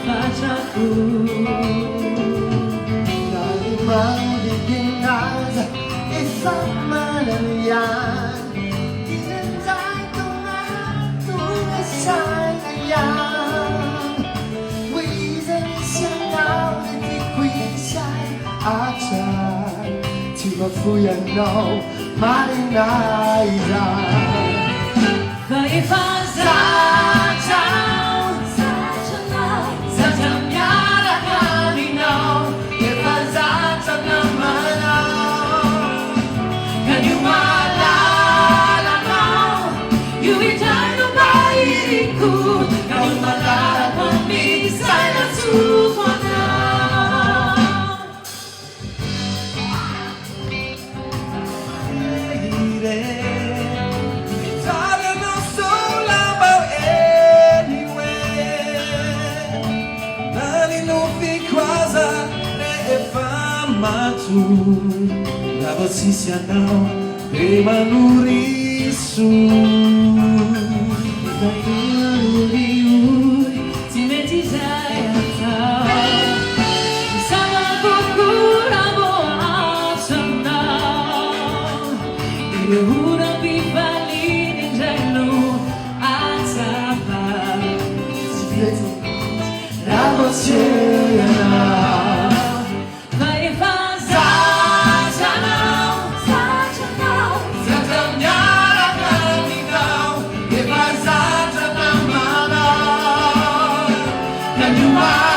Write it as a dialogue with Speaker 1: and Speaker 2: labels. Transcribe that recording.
Speaker 1: faceku.
Speaker 2: Dari magiging nasa isang mananayan, inantay ko nga tunasay na yan. 为着你想要的地跪下阿站，替我抚养到马里那一站。
Speaker 1: 可以放下招，撒娇呀啦哈里闹，
Speaker 2: 也放下这那么闹，
Speaker 1: 看你哇啦啦闹，有一天都把一哭，看你哇啦啦碰你在那出花闹。
Speaker 2: La voce si andò e manurisu.
Speaker 1: Uri-uri, ti metti già a tao. Sama kukura mo asana. Ura bifalin in gelo atapa.
Speaker 2: La voce andò.
Speaker 1: You are